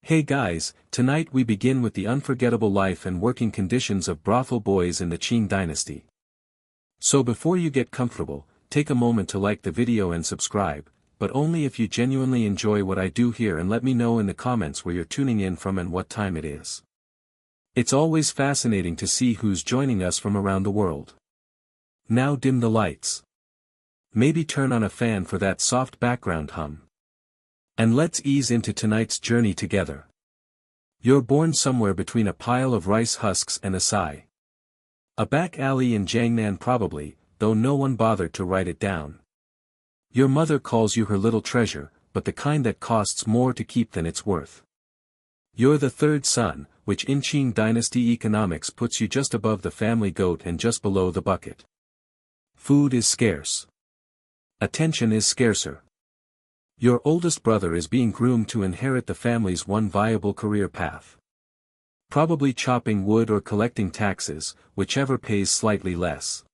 Hey guys, tonight we begin with the unforgettable life and working conditions of brothel boys in the Qing dynasty. So before you get comfortable, take a moment to like the video and subscribe, but only if you genuinely enjoy what I do here, and let me know in the comments where you're tuning in from and what time it is. It's always fascinating to see who's joining us from around the world. Now dim the lights. Maybe turn on a fan for that soft background hum. And let's ease into tonight's journey together. You're born somewhere between a pile of rice husks and a sigh. A back alley in Jiangnan probably, though no one bothered to write it down. Your mother calls you her little treasure, but the kind that costs more to keep than it's worth. You're the third son, which in Qing dynasty economics puts you just above the family goat and just below the bucket. Food is scarce. Attention is scarcer. Your oldest brother is being groomed to inherit the family's one viable career path. Probably chopping wood or collecting taxes, whichever pays slightly less.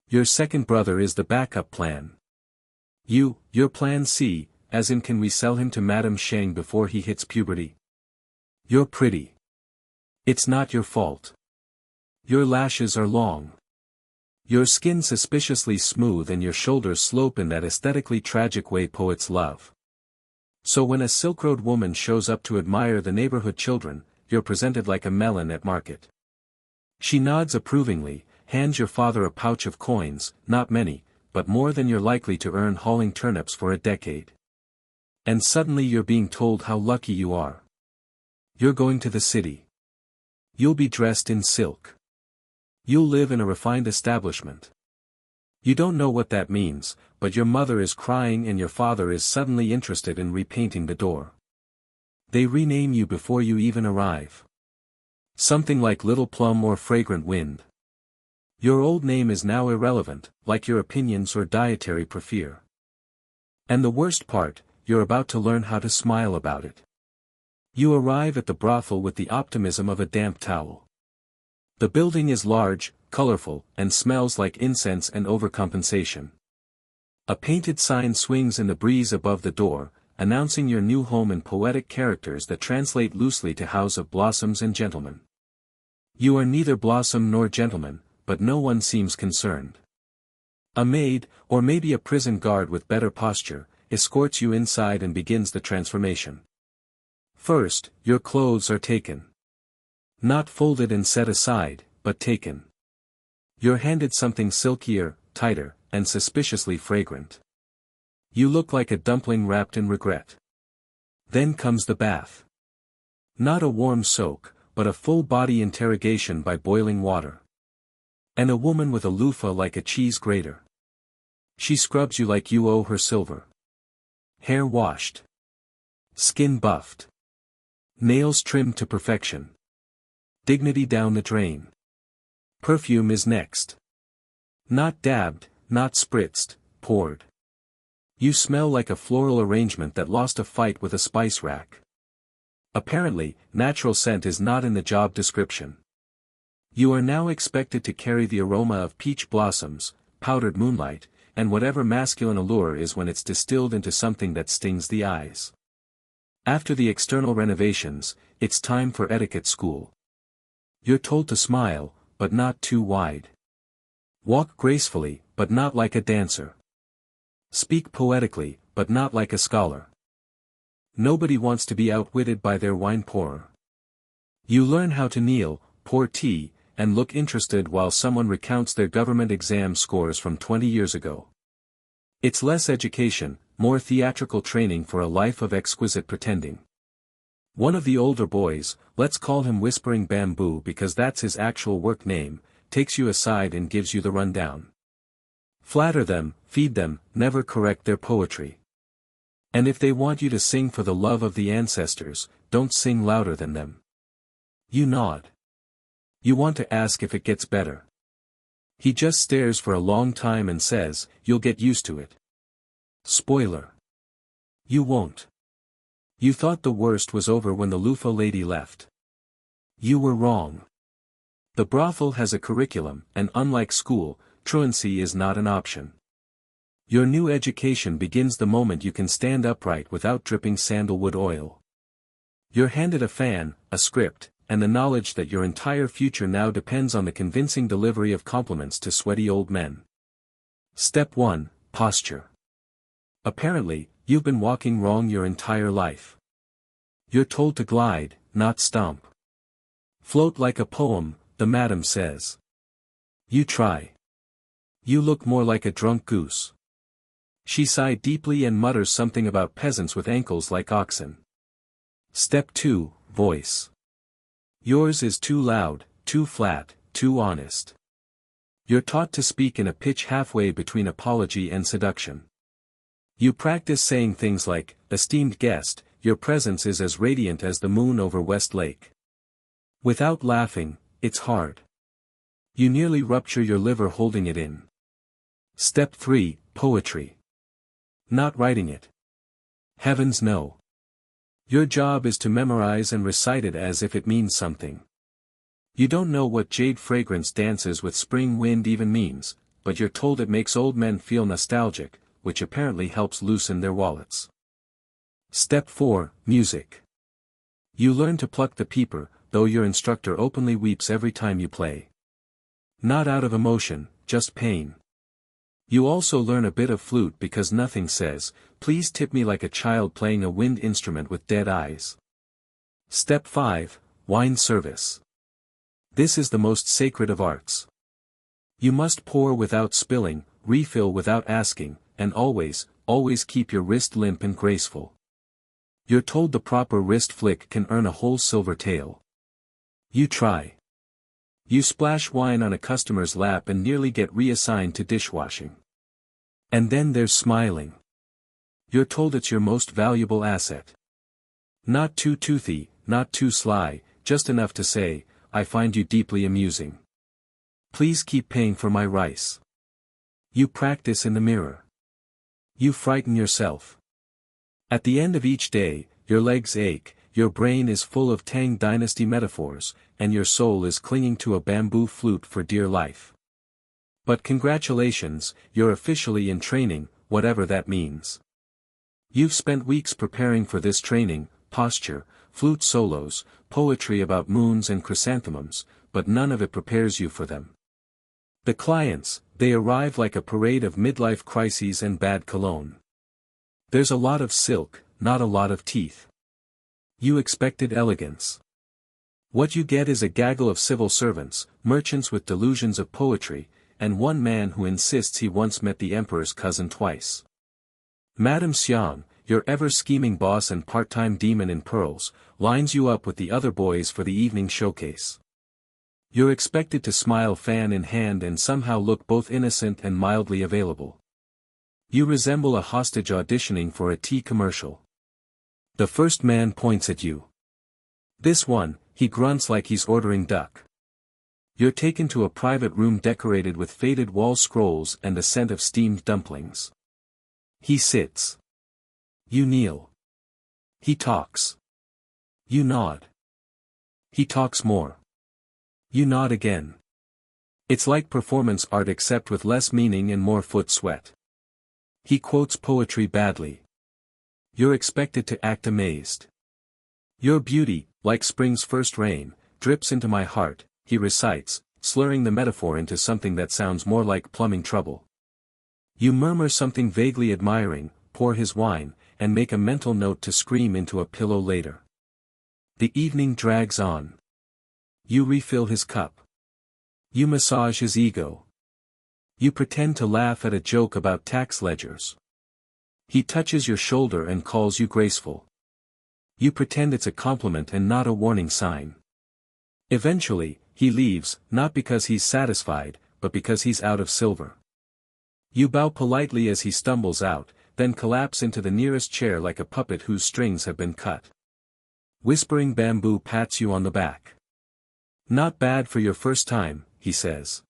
Your second brother is the backup plan. Your plan C, as in, can we sell him to Madame Sheng before he hits puberty? You're pretty. It's not your fault. Your lashes are long. Your skin suspiciously smooth and your shoulders slope in that aesthetically tragic way poets love. So when a Silk Road woman shows up to admire the neighborhood children, you're presented like a melon at market. She nods approvingly, hands your father a pouch of coins, not many, but more than you're likely to earn hauling turnips for a decade. And suddenly you're being told how lucky you are. You're going to the city. You'll be dressed in silk. You'll live in a refined establishment. You don't know what that means, but your mother is crying and your father is suddenly interested in repainting the door. They rename you before you even arrive. Something like Little Plum or Fragrant Wind. Your old name is now irrelevant, like your opinions or dietary prefer. And the worst part, you're about to learn how to smile about it. You arrive at the brothel with the optimism of a damp towel. The building is large, colorful, and smells like incense and overcompensation. A painted sign swings in the breeze above the door, announcing your new home in poetic characters that translate loosely to House of Blossoms and Gentlemen. You are neither blossom nor gentleman, but no one seems concerned. A maid, or maybe a prison guard with better posture, escorts you inside and begins the transformation. First, your clothes are taken. Not folded and set aside, but taken. You're handed something silkier, tighter, and suspiciously fragrant. You look like a dumpling wrapped in regret. Then comes the bath. Not a warm soak, but a full-body interrogation by boiling water. And a woman with a loofah like a cheese grater. She scrubs you like you owe her silver. Hair washed. Skin buffed. Nails trimmed to perfection. Dignity down the drain. Perfume is next. Not dabbed, not spritzed, poured. You smell like a floral arrangement that lost a fight with a spice rack. Apparently, natural scent is not in the job description. You are now expected to carry the aroma of peach blossoms, powdered moonlight, and whatever masculine allure is when it's distilled into something that stings the eyes. After the external renovations, it's time for etiquette school. You're told to smile, but not too wide. Walk gracefully, but not like a dancer. Speak poetically, but not like a scholar. Nobody wants to be outwitted by their wine pourer. You learn how to kneel, pour tea, and look interested while someone recounts their government exam scores from 20 years ago. It's less education, more theatrical training for a life of exquisite pretending. One of the older boys, let's call him Whispering Bamboo because that's his actual work name, takes you aside and gives you the rundown. Flatter them, feed them, never correct their poetry. And if they want you to sing for the love of the ancestors, don't sing louder than them. You nod. You want to ask if it gets better. He just stares for a long time and says, "You'll get used to it." Spoiler. You won't. You thought the worst was over when the loofah lady left. You were wrong. The brothel has a curriculum, and unlike school, truancy is not an option. Your new education begins the moment you can stand upright without dripping sandalwood oil. You're handed a fan, a script, and the knowledge that your entire future now depends on the convincing delivery of compliments to sweaty old men. Step 1, Posture. Apparently, you've been walking wrong your entire life. You're told to glide, not stomp. Float like a poem, the madam says. You try. You look more like a drunk goose. She sighed deeply and mutters something about peasants with ankles like oxen. Step 2, Voice. Yours is too loud, too flat, too honest. You're taught to speak in a pitch halfway between apology and seduction. You practice saying things like, esteemed guest, your presence is as radiant as the moon over West Lake. Without laughing, it's hard. You nearly rupture your liver holding it in. Step 3, Poetry. Not writing it. Heavens no. Your job is to memorize and recite it as if it means something. You don't know what jade fragrance dances with spring wind even means, but you're told it makes old men feel nostalgic, which apparently helps loosen their wallets. Step 4, Music. You learn to pluck the peeper, though your instructor openly weeps every time you play. Not out of emotion, just pain. You also learn a bit of flute because nothing says, please tip me like a child playing a wind instrument with dead eyes. Step 5, Wine Service. This is the most sacred of arts. You must pour without spilling, refill without asking, and always keep your wrist limp and graceful. You're told the proper wrist flick can earn a whole silver tael. You try. You splash wine on a customer's lap and nearly get reassigned to dishwashing. And then there's smiling. You're told it's your most valuable asset. Not too toothy, not too sly, just enough to say, I find you deeply amusing. Please keep paying for my rice. You practice in the mirror. You frighten yourself. At the end of each day, your legs ache, your brain is full of Tang Dynasty metaphors, and your soul is clinging to a bamboo flute for dear life. But congratulations, you're officially in training, whatever that means. You've spent weeks preparing for this training, posture, flute solos, poetry about moons and chrysanthemums, but none of it prepares you for them. The clients, they arrive like a parade of midlife crises and bad cologne. There's a lot of silk, not a lot of teeth. You expected elegance. What you get is a gaggle of civil servants, merchants with delusions of poetry, and one man who insists he once met the emperor's cousin twice. Madame Xiang, your ever-scheming boss and part-time demon in pearls, lines you up with the other boys for the evening showcase. You're expected to smile fan in hand and somehow look both innocent and mildly available. You resemble a hostage auditioning for a tea commercial. The first man points at you. This one, he grunts like he's ordering duck. You're taken to a private room decorated with faded wall scrolls and the scent of steamed dumplings. He sits. You kneel. He talks. You nod. He talks more. You nod again. It's like performance art except with less meaning and more foot sweat. He quotes poetry badly. You're expected to act amazed. Your beauty, like spring's first rain, drips into my heart, he recites, slurring the metaphor into something that sounds more like plumbing trouble. You murmur something vaguely admiring, pour his wine, and make a mental note to scream into a pillow later. The evening drags on. You refill his cup. You massage his ego. You pretend to laugh at a joke about tax ledgers. He touches your shoulder and calls you graceful. You pretend it's a compliment and not a warning sign. Eventually, he leaves, not because he's satisfied, but because he's out of silver. You bow politely as he stumbles out, then collapse into the nearest chair like a puppet whose strings have been cut. Whispering Bamboo pats you on the back. Not bad for your first time, he says.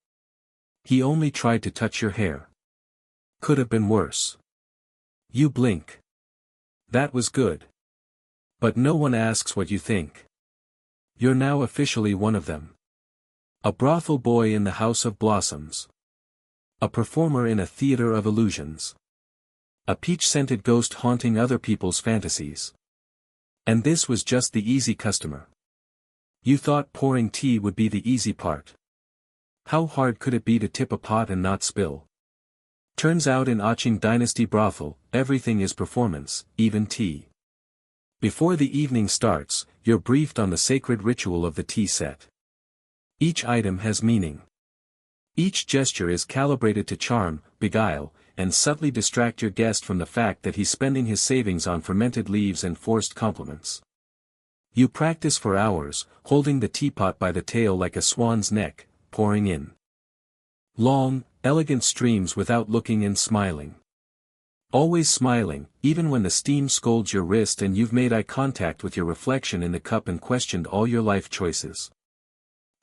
He only tried to touch your hair. Could have been worse. You blink. That was good. But no one asks what you think. You're now officially one of them. A brothel boy in the House of Blossoms. A performer in a theater of illusions. A peach-scented ghost haunting other people's fantasies. And this was just the easy customer. You thought pouring tea would be the easy part. How hard could it be to tip a pot and not spill? Turns out in Qing Dynasty brothel, everything is performance, even tea. Before the evening starts, you're briefed on the sacred ritual of the tea set. Each item has meaning. Each gesture is calibrated to charm, beguile, and subtly distract your guest from the fact that he's spending his savings on fermented leaves and forced compliments. You practice for hours, holding the teapot by the tail like a swan's neck, pouring in long, elegant streams without looking and smiling. Always smiling, even when the steam scalds your wrist and you've made eye contact with your reflection in the cup and questioned all your life choices.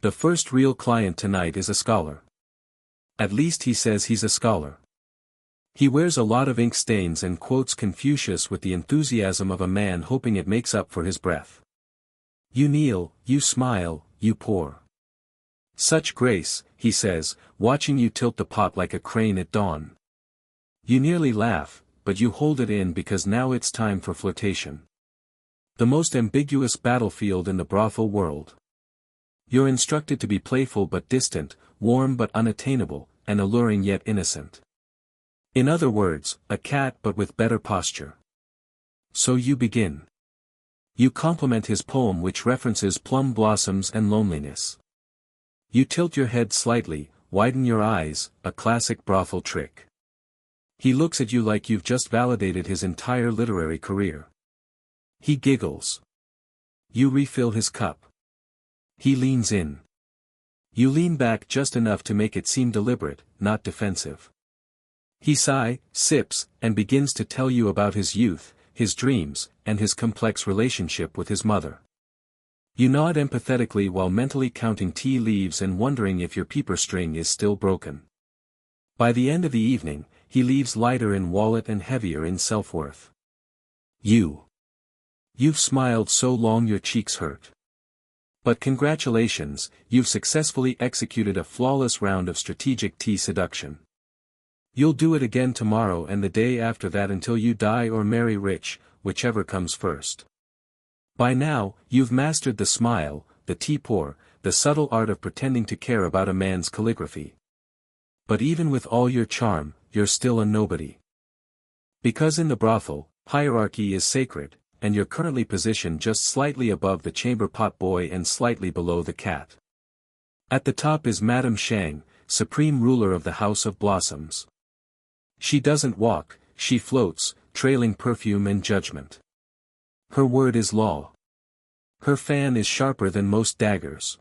The first real client tonight is a scholar. At least he says he's a scholar. He wears a lot of ink stains and quotes Confucius with the enthusiasm of a man hoping it makes up for his breath. You kneel, you smile, you pour. Such grace, he says, watching you tilt the pot like a crane at dawn. You nearly laugh, but you hold it in because now it's time for flirtation. The most ambiguous battlefield in the brothel world. You're instructed to be playful but distant, warm but unattainable, and alluring yet innocent. In other words, a cat but with better posture. So you begin. You compliment his poem which references plum blossoms and loneliness. You tilt your head slightly, widen your eyes, a classic brothel trick. He looks at you like you've just validated his entire literary career. He giggles. You refill his cup. He leans in. You lean back just enough to make it seem deliberate, not defensive. He sips, and begins to tell you about his youth, his dreams, and his complex relationship with his mother. You nod empathetically while mentally counting tea leaves and wondering if your peeper string is still broken. By the end of the evening, he leaves lighter in wallet and heavier in self-worth. You've smiled so long your cheeks hurt. But congratulations, you've successfully executed a flawless round of strategic tea seduction. You'll do it again tomorrow and the day after that until you die or marry rich, whichever comes first. By now, you've mastered the smile, the tea pour, the subtle art of pretending to care about a man's calligraphy. But even with all your charm, you're still a nobody. Because in the brothel, hierarchy is sacred, and you're currently positioned just slightly above the chamber pot boy and slightly below the cat. At the top is Madame Shang, supreme ruler of the House of Blossoms. She doesn't walk, she floats, trailing perfume and judgment. Her word is law. Her fan is sharper than most daggers.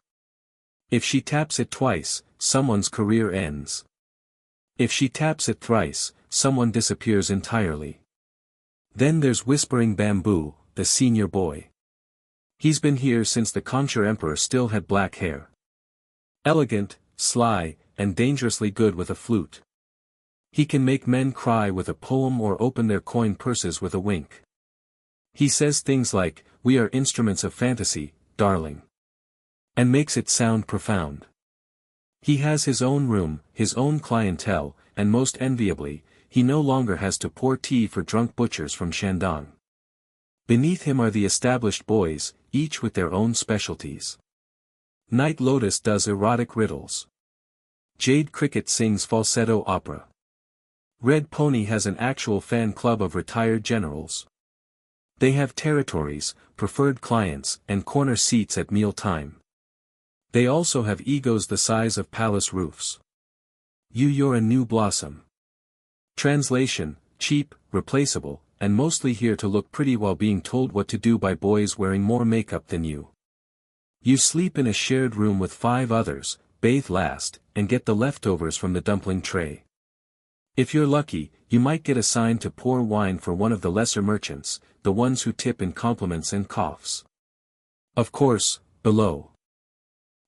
If she taps it twice, someone's career ends. If she taps it thrice, someone disappears entirely. Then there's Whispering Bamboo, the senior boy. He's been here since the Concher Emperor still had black hair. Elegant, sly, and dangerously good with a flute. He can make men cry with a poem or open their coin purses with a wink. He says things like, "We are instruments of fantasy, darling," and makes it sound profound. He has his own room, his own clientele, and most enviably, he no longer has to pour tea for drunk butchers from Shandong. Beneath him are the established boys, each with their own specialties. Night Lotus does erotic riddles. Jade Cricket sings falsetto opera. Red Pony has an actual fan club of retired generals. They have territories, preferred clients, and corner seats at meal time. They also have egos the size of palace roofs. You're a new blossom. Translation: cheap, replaceable, and mostly here to look pretty while being told what to do by boys wearing more makeup than you. You sleep in a shared room with 5 others, bathe last, and get the leftovers from the dumpling tray. If you're lucky, you might get assigned to pour wine for one of the lesser merchants, the ones who tip in compliments and coughs. Of course, below.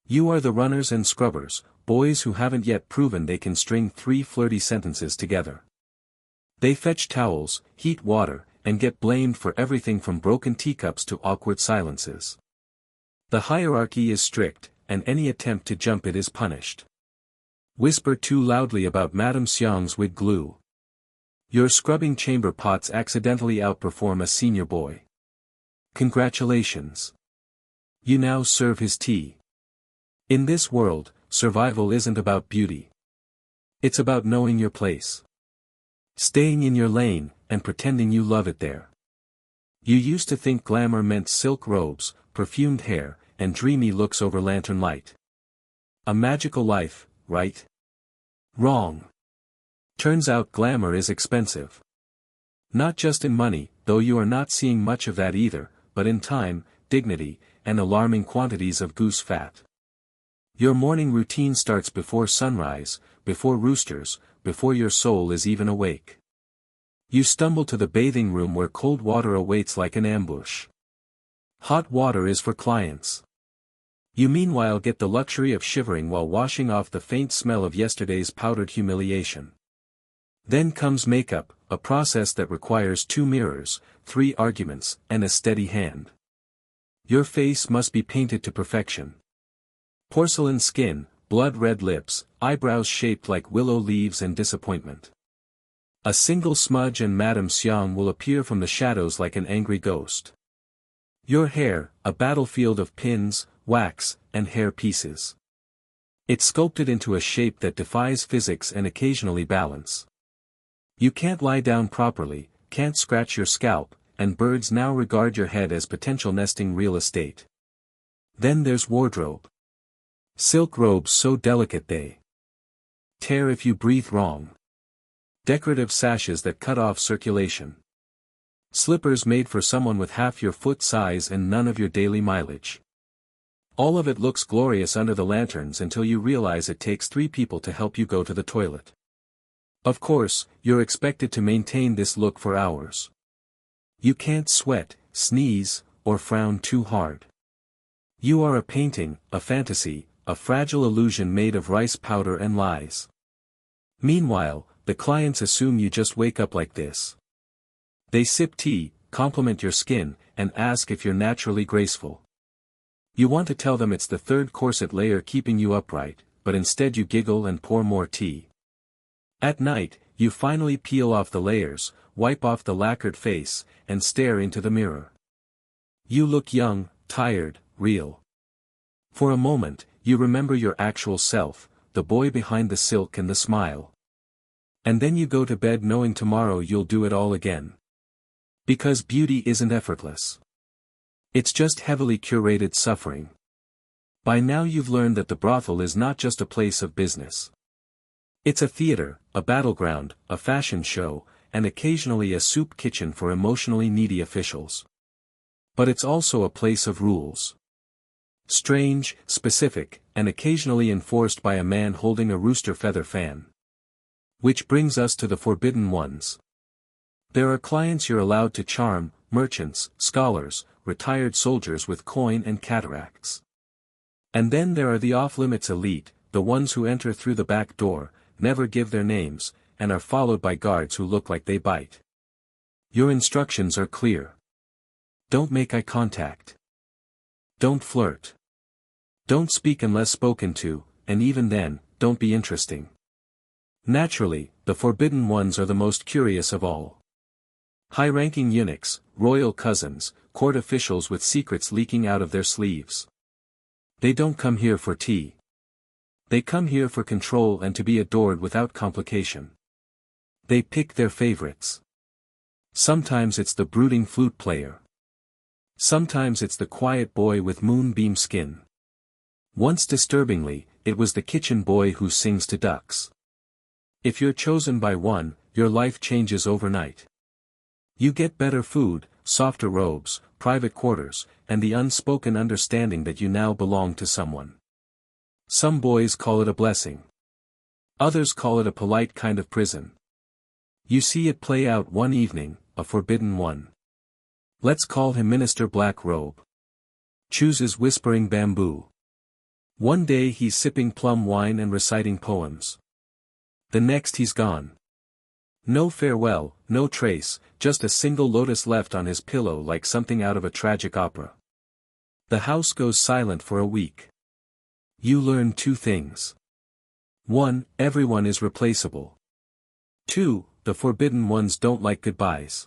You are the runners and scrubbers, boys who haven't yet proven they can string 3 flirty sentences together. They fetch towels, heat water, and get blamed for everything from broken teacups to awkward silences. The hierarchy is strict, and any attempt to jump it is punished. Whisper too loudly about Madame Xiang's wig glue. Your scrubbing chamber pots accidentally outperform a senior boy. Congratulations. You now serve his tea. In this world, survival isn't about beauty. It's about knowing your place. Staying in your lane, and pretending you love it there. You used to think glamour meant silk robes, perfumed hair, and dreamy looks over lantern light. A magical life, right? Wrong. Turns out glamour is expensive. Not just in money, though you are not seeing much of that either, but in time, dignity, and alarming quantities of goose fat. Your morning routine starts before sunrise, before roosters, before your soul is even awake. You stumble to the bathing room where cold water awaits like an ambush. Hot water is for clients. You meanwhile get the luxury of shivering while washing off the faint smell of yesterday's powdered humiliation. Then comes makeup, a process that requires 2 mirrors, 3 arguments, and a steady hand. Your face must be painted to perfection. Porcelain skin, blood-red lips, eyebrows shaped like willow leaves and disappointment. A single smudge and Madame Xiang will appear from the shadows like an angry ghost. Your hair, a battlefield of pins, wax, and hair pieces. It's sculpted into a shape that defies physics and occasionally balance. You can't lie down properly, can't scratch your scalp, and birds now regard your head as potential nesting real estate. Then there's wardrobe. Silk robes so delicate they tear if you breathe wrong. Decorative sashes that cut off circulation. Slippers made for someone with half your foot size and none of your daily mileage. All of it looks glorious under the lanterns until you realize it takes 3 people to help you go to the toilet. Of course, you're expected to maintain this look for hours. You can't sweat, sneeze, or frown too hard. You are a painting, a fantasy, a fragile illusion made of rice powder and lies. Meanwhile, the clients assume you just wake up like this. They sip tea, compliment your skin, and ask if you're naturally graceful. You want to tell them it's the 3rd corset layer keeping you upright, but instead you giggle and pour more tea. At night, you finally peel off the layers, wipe off the lacquered face, and stare into the mirror. You look young, tired, real. For a moment, you remember your actual self, the boy behind the silk and the smile. And then you go to bed knowing tomorrow you'll do it all again. Because beauty isn't effortless. It's just heavily curated suffering. By now you've learned that the brothel is not just a place of business. It's a theater, a battleground, a fashion show, and occasionally a soup kitchen for emotionally needy officials. But it's also a place of rules. Strange, specific, and occasionally enforced by a man holding a rooster feather fan. Which brings us to the forbidden ones. There are clients you're allowed to charm, merchants, scholars, retired soldiers with coin and cataracts. And then there are the off-limits elite, the ones who enter through the back door, never give their names, and are followed by guards who look like they bite. Your instructions are clear. Don't make eye contact. Don't flirt. Don't speak unless spoken to, and even then, don't be interesting. Naturally, the forbidden ones are the most curious of all. High-ranking eunuchs, royal cousins, court officials with secrets leaking out of their sleeves. They don't come here for tea. They come here for control and to be adored without complication. They pick their favorites. Sometimes it's the brooding flute player. Sometimes it's the quiet boy with moonbeam skin. Once disturbingly, it was the kitchen boy who sings to ducks. If you're chosen by one, your life changes overnight. You get better food, softer robes, private quarters, and the unspoken understanding that you now belong to someone. Some boys call it a blessing. Others call it a polite kind of prison. You see it play out one evening, a forbidden one. Let's call him Minister Black Robe. Chooses whispering bamboo. One day he's sipping plum wine and reciting poems. The next he's gone. No farewell, no trace, just a single lotus left on his pillow like something out of a tragic opera. The house goes silent for a week. You learn 2 things. 1. Everyone is replaceable. 2. The forbidden ones don't like goodbyes.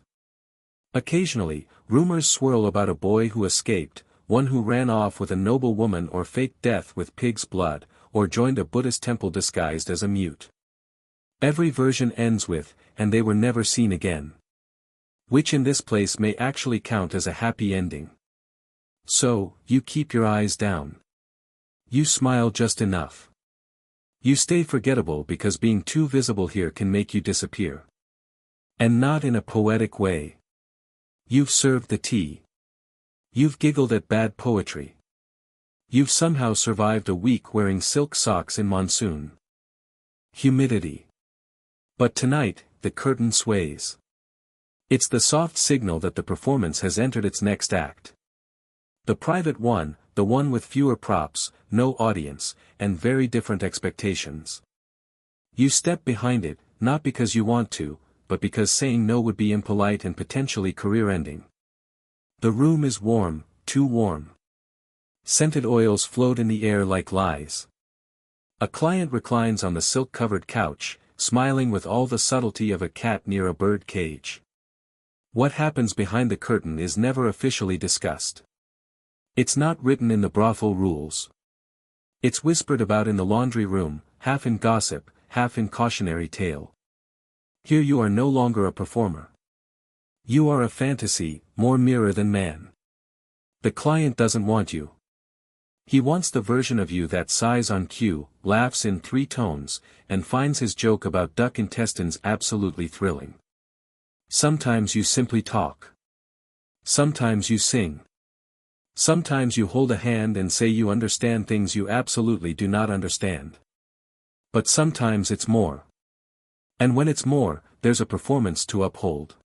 Occasionally, rumors swirl about a boy who escaped, one who ran off with a noble woman or faked death with pig's blood, or joined a Buddhist temple disguised as a mute. Every version ends with, and they were never seen again. Which in this place may actually count as a happy ending. So, you keep your eyes down. You smile just enough. You stay forgettable because being too visible here can make you disappear. And not in a poetic way. You've served the tea. You've giggled at bad poetry. You've somehow survived a week wearing silk socks in monsoon. Humidity. But tonight, the curtain sways. It's the soft signal that the performance has entered its next act. The private one, the one with fewer props, no audience, and very different expectations. You step behind it, not because you want to, but because saying no would be impolite and potentially career-ending. The room is warm, too warm. Scented oils float in the air like lies. A client reclines on the silk-covered couch, smiling with all the subtlety of a cat near a bird cage. What happens behind the curtain is never officially discussed. It's not written in the brothel rules. It's whispered about in the laundry room, half in gossip, half in cautionary tale. Here you are no longer a performer. You are a fantasy, more mirror than man. The client doesn't want you. He wants the version of you that sighs on cue, laughs in 3 tones, and finds his joke about duck intestines absolutely thrilling. Sometimes you simply talk. Sometimes you sing. Sometimes you hold a hand and say you understand things you absolutely do not understand. But sometimes it's more. And when it's more, there's a performance to uphold.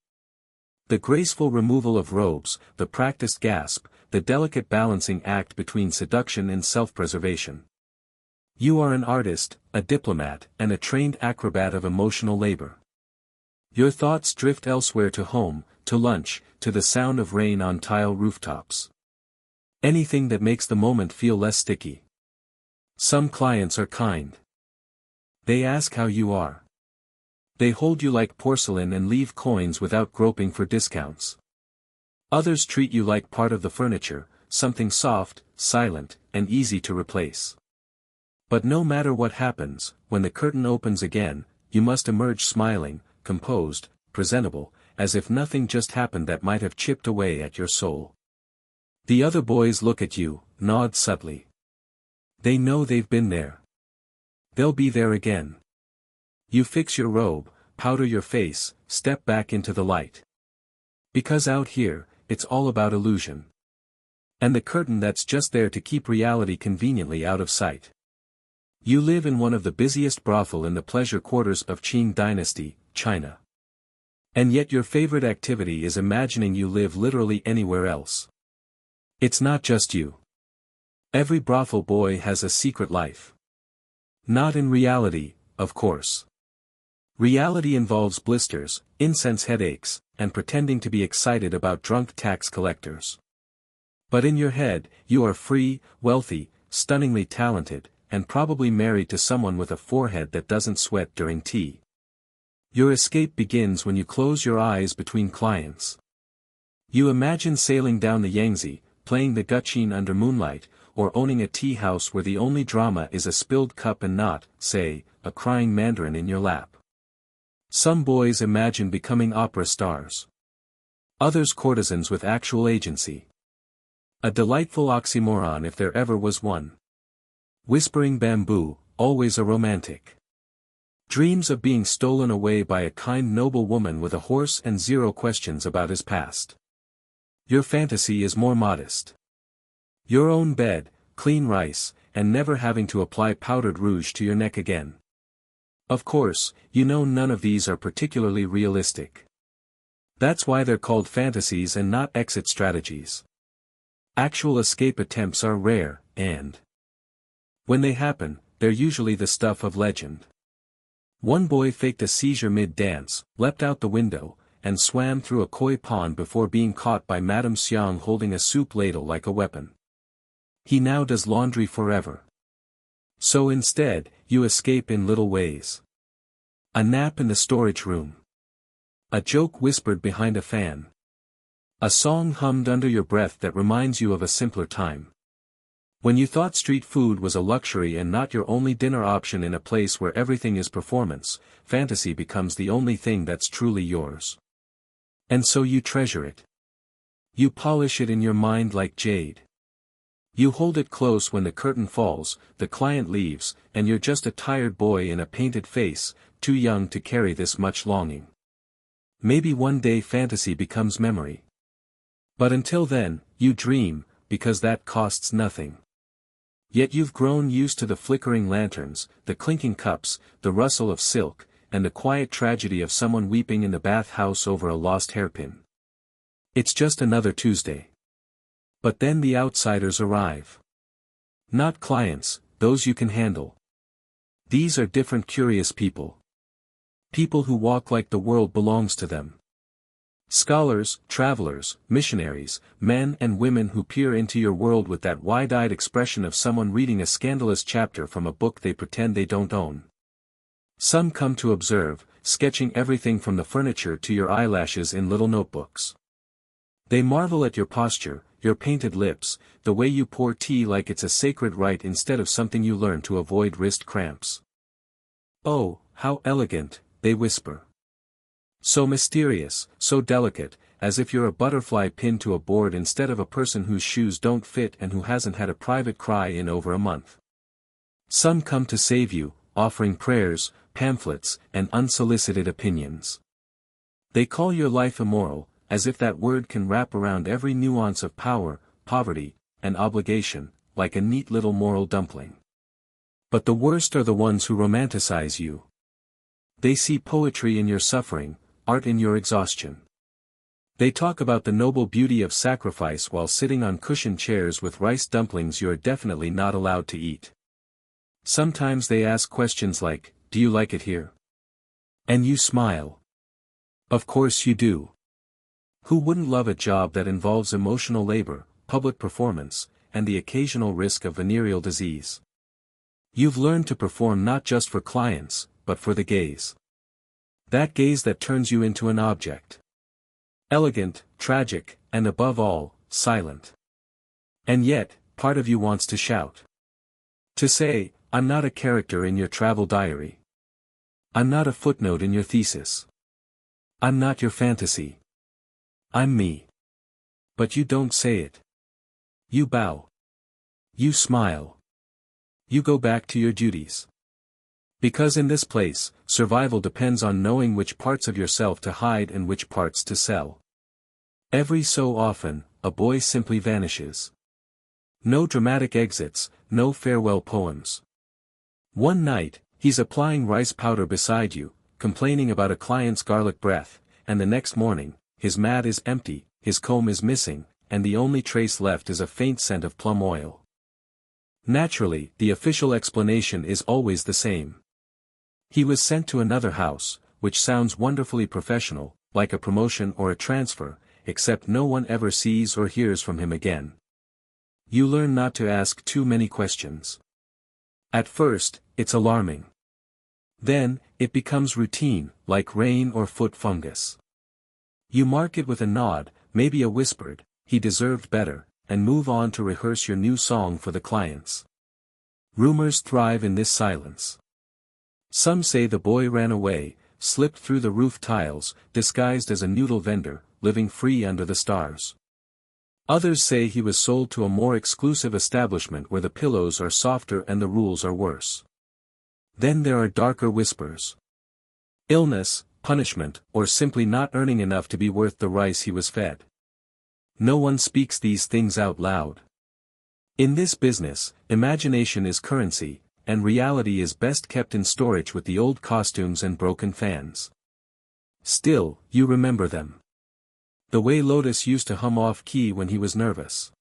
The graceful removal of robes, the practiced gasp, the delicate balancing act between seduction and self-preservation. You are an artist, a diplomat, and a trained acrobat of emotional labor. Your thoughts drift elsewhere, to home, to lunch, to the sound of rain on tile rooftops. Anything that makes the moment feel less sticky. Some clients are kind. They ask how you are. They hold you like porcelain and leave coins without groping for discounts. Others treat you like part of the furniture, something soft, silent, and easy to replace. But no matter what happens, when the curtain opens again, you must emerge smiling, composed, presentable, as if nothing just happened that might have chipped away at your soul. The other boys look at you, nod subtly. They know they've been there. They'll be there again. You fix your robe, powder your face, step back into the light. Because out here, it's all about illusion. And the curtain that's just there to keep reality conveniently out of sight. You live in one of the busiest brothel in the pleasure quarters of Qing Dynasty, China. And yet your favorite activity is imagining you live literally anywhere else. It's not just you. Every brothel boy has a secret life. Not in reality, of course. Reality involves blisters, incense headaches, and pretending to be excited about drunk tax collectors. But in your head, you are free, wealthy, stunningly talented, and probably married to someone with a forehead that doesn't sweat during tea. Your escape begins when you close your eyes between clients. You imagine sailing down the Yangtze, playing the guqin under moonlight, or owning a tea house where the only drama is a spilled cup and not, say, a crying mandarin in your lap. Some boys imagine becoming opera stars. Others courtesans with actual agency. A delightful oxymoron if there ever was one. Whispering bamboo, always a romantic. Dreams of being stolen away by a kind noble woman with a horse and 0 questions about his past. Your fantasy is more modest. Your own bed, clean rice, and never having to apply powdered rouge to your neck again. Of course, you know none of these are particularly realistic. That's why they're called fantasies and not exit strategies. Actual escape attempts are rare, and when they happen, they're usually the stuff of legend. One boy faked a seizure mid-dance, leapt out the window, and swam through a koi pond before being caught by Madame Xiang holding a soup ladle like a weapon. He now does laundry forever. So instead, you escape in little ways. A nap in the storage room. A joke whispered behind a fan. A song hummed under your breath that reminds you of a simpler time. When you thought street food was a luxury and not your only dinner option in a place where everything is performance, fantasy becomes the only thing that's truly yours. And so you treasure it. You polish it in your mind like jade. You hold it close when the curtain falls, the client leaves, and you're just a tired boy in a painted face, too young to carry this much longing. Maybe one day fantasy becomes memory. But until then, you dream, because that costs nothing. Yet you've grown used to the flickering lanterns, the clinking cups, the rustle of silk, and the quiet tragedy of someone weeping in the bathhouse over a lost hairpin. It's just another Tuesday. But then the outsiders arrive. Not clients, those you can handle. These are different curious people. People who walk like the world belongs to them. Scholars, travelers, missionaries, men and women who peer into your world with that wide-eyed expression of someone reading a scandalous chapter from a book they pretend they don't own. Some come to observe, sketching everything from the furniture to your eyelashes in little notebooks. They marvel at your posture, your painted lips, the way you pour tea like it's a sacred rite instead of something you learn to avoid wrist cramps. "Oh, how elegant," they whisper. So mysterious, so delicate, as if you're a butterfly pinned to a board instead of a person whose shoes don't fit and who hasn't had a private cry in over a month. Some come to save you, offering prayers, pamphlets, and unsolicited opinions. They call your life immoral, as if that word can wrap around every nuance of power, poverty, and obligation, like a neat little moral dumpling. But the worst are the ones who romanticize you. They see poetry in your suffering, art in your exhaustion. They talk about the noble beauty of sacrifice while sitting on cushioned chairs with rice dumplings you're definitely not allowed to eat. Sometimes they ask questions like, "Do you like it here?" And you smile. Of course you do. Who wouldn't love a job that involves emotional labor, public performance, and the occasional risk of venereal disease? You've learned to perform not just for clients, but for the gaze. That gaze that turns you into an object. Elegant, tragic, and above all, silent. And yet, part of you wants to shout. To say, "I'm not a character in your travel diary. I'm not a footnote in your thesis. I'm not your fantasy. I'm me." But you don't say it. You bow. You smile. You go back to your duties. Because in this place, survival depends on knowing which parts of yourself to hide and which parts to sell. Every so often, a boy simply vanishes. No dramatic exits, no farewell poems. One night, he's applying rice powder beside you, complaining about a client's garlic breath, and the next morning, his mat is empty, his comb is missing, and the only trace left is a faint scent of plum oil. Naturally, the official explanation is always the same. He was sent to another house, which sounds wonderfully professional, like a promotion or a transfer, except no one ever sees or hears from him again. You learn not to ask too many questions. At first, it's alarming. Then, it becomes routine, like rain or foot fungus. You mark it with a nod, maybe a whispered, "He deserved better," and move on to rehearse your new song for the clients. Rumors thrive in this silence. Some say the boy ran away, slipped through the roof tiles, disguised as a noodle vendor, living free under the stars. Others say he was sold to a more exclusive establishment where the pillows are softer and the rules are worse. Then there are darker whispers. Illness, punishment, or simply not earning enough to be worth the rice he was fed. No one speaks these things out loud. In this business, imagination is currency, and reality is best kept in storage with the old costumes and broken fans. Still, you remember them. The way Lotus used to hum off-key when he was nervous.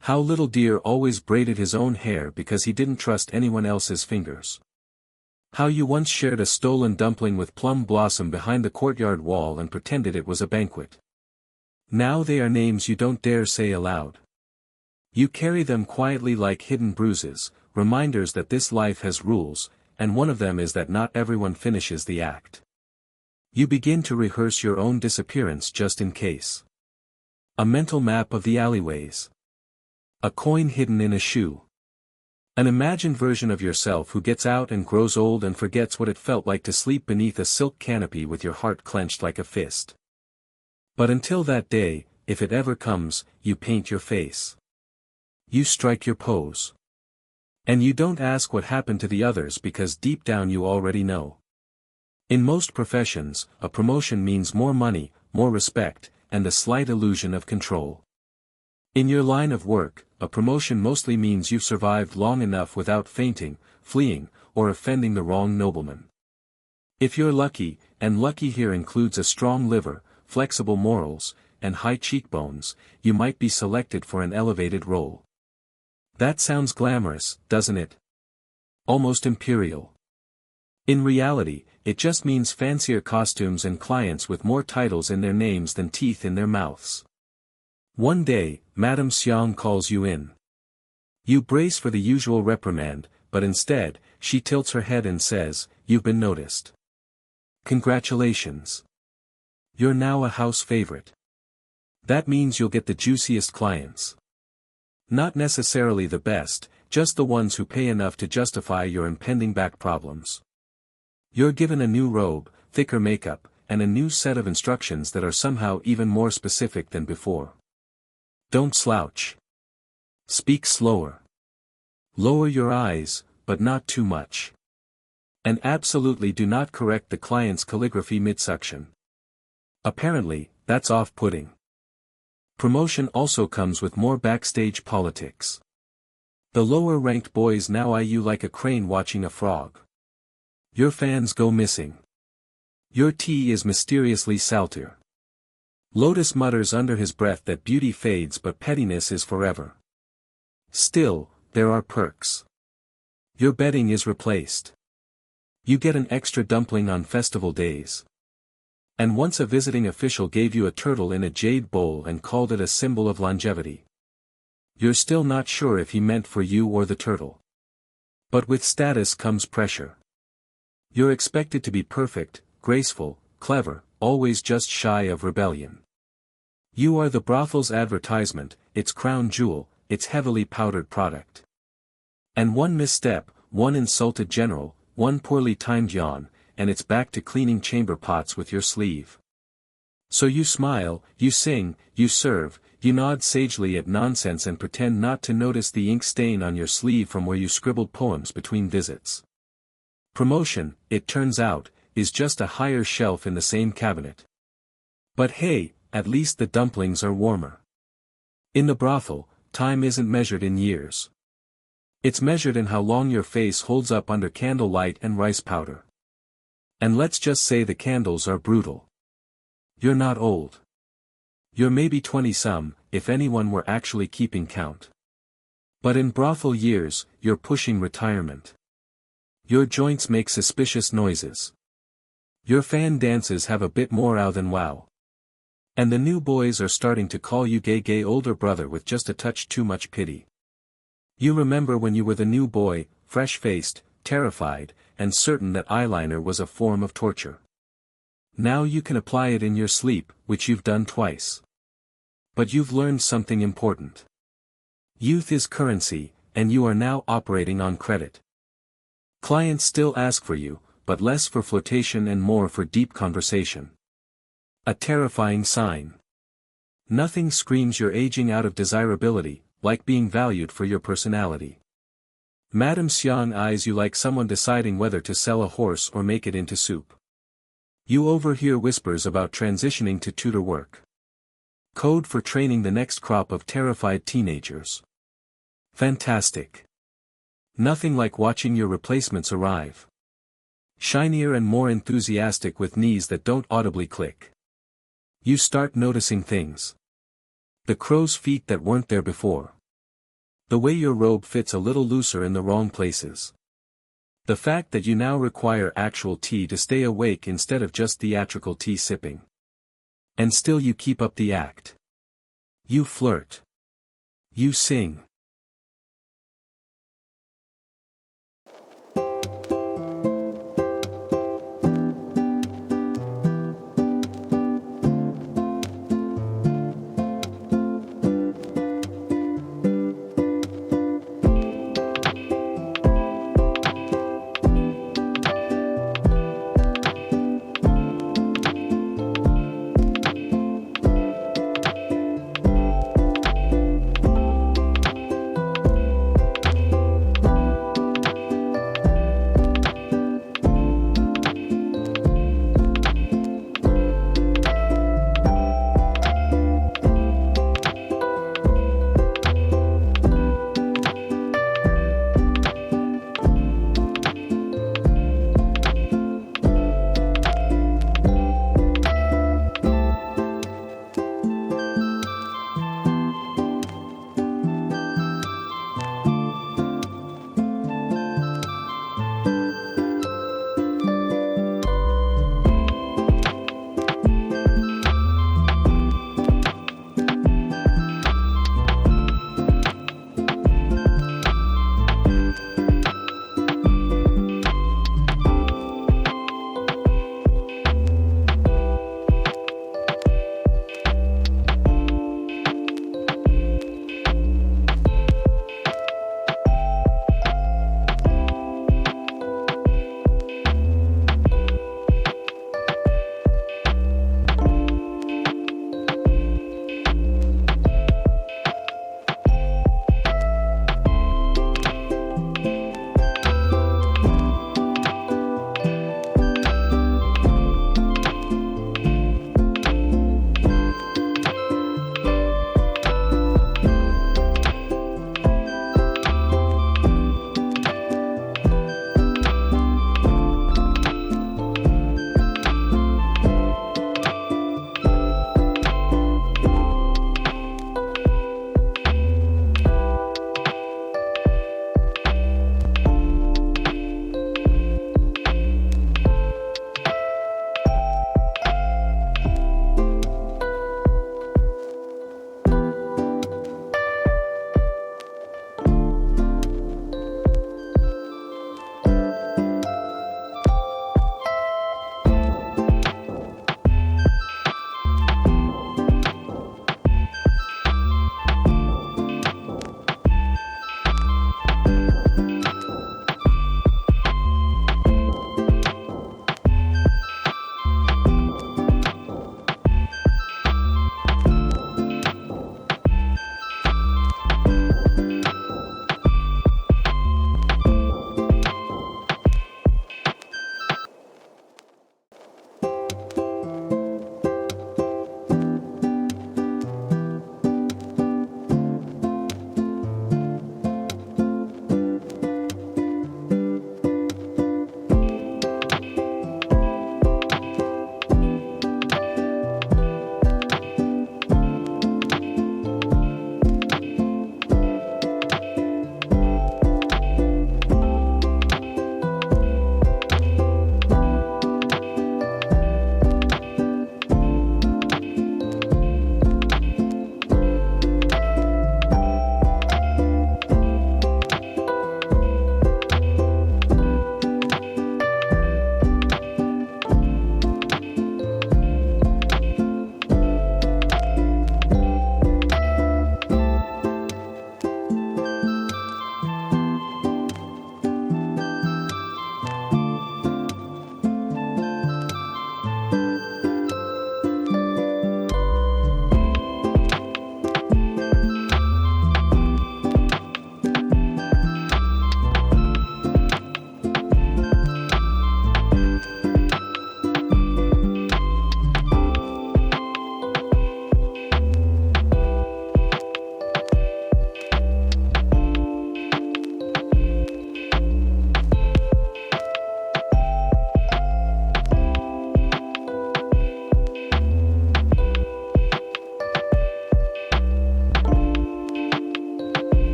How Little Deer always braided his own hair because he didn't trust anyone else's fingers. How you once shared a stolen dumpling with Plum Blossom behind the courtyard wall and pretended it was a banquet. Now they are names you don't dare say aloud. You carry them quietly like hidden bruises, reminders that this life has rules, and one of them is that not everyone finishes the act. You begin to rehearse your own disappearance just in case. A mental map of the alleyways. A coin hidden in a shoe. An imagined version of yourself who gets out and grows old and forgets what it felt like to sleep beneath a silk canopy with your heart clenched like a fist. But until that day, if it ever comes, you paint your face. You strike your pose. And you don't ask what happened to the others because deep down you already know. In most professions, a promotion means more money, more respect, and the slight illusion of control. In your line of work, a promotion mostly means you've survived long enough without fainting, fleeing, or offending the wrong nobleman. If you're lucky, and lucky here includes a strong liver, flexible morals, and high cheekbones, you might be selected for an elevated role. That sounds glamorous, doesn't it? Almost imperial. In reality, it just means fancier costumes and clients with more titles in their names than teeth in their mouths. One day, Madame Xiang calls you in. You brace for the usual reprimand, but instead, she tilts her head and says, "You've been noticed. Congratulations. You're now a house favorite. That means you'll get the juiciest clients. Not necessarily the best, just the ones who pay enough to justify your impending back problems. You're given a new robe, thicker makeup, and a new set of instructions that are somehow even more specific than before. Don't slouch. Speak slower. Lower your eyes, but not too much. And absolutely do not correct the client's calligraphy mid-suction. Apparently, that's off-putting. Promotion also comes with more backstage politics. The lower-ranked boys now eye you like a crane watching a frog. Your fans go missing. Your tea is mysteriously saltier. Lotus mutters under his breath that beauty fades but pettiness is forever. Still, there are perks. Your bedding is replaced. You get an extra dumpling on festival days. And once a visiting official gave you a turtle in a jade bowl and called it a symbol of longevity. You're still not sure if he meant for you or the turtle. But with status comes pressure. You're expected to be perfect, graceful, clever, always just shy of rebellion. You are the brothel's advertisement, its crown jewel, its heavily powdered product. And one misstep, one insulted general, one poorly timed yawn, and it's back to cleaning chamber pots with your sleeve. So you smile, you sing, you serve, you nod sagely at nonsense and pretend not to notice the ink stain on your sleeve from where you scribbled poems between visits. Promotion, it turns out, is just a higher shelf in the same cabinet. But hey, at least the dumplings are warmer. In the brothel, time isn't measured in years. It's measured in how long your face holds up under candlelight and rice powder. And let's just say the candles are brutal. You're not old. You're maybe 20-some, if anyone were actually keeping count. But in brothel years, you're pushing retirement. Your joints make suspicious noises. Your fan dances have a bit more ow than wow. And the new boys are starting to call you gay older brother with just a touch too much pity. You remember when you were the new boy, fresh-faced, terrified, and certain that eyeliner was a form of torture. Now you can apply it in your sleep, which you've done twice. But you've learned something important. Youth is currency, and you are now operating on credit. Clients still ask for you, but less for flirtation and more for deep conversation. A terrifying sign. Nothing screams you're aging out of desirability, like being valued for your personality. Madame Xiang eyes you like someone deciding whether to sell a horse or make it into soup. You overhear whispers about transitioning to tutor work. Code for training the next crop of terrified teenagers. Fantastic. Nothing like watching your replacements arrive. Shinier and more enthusiastic with knees that don't audibly click. You start noticing things. The crow's feet that weren't there before. The way your robe fits a little looser in the wrong places. The fact that you now require actual tea to stay awake instead of just theatrical tea sipping. And still you keep up the act. You flirt. You sing.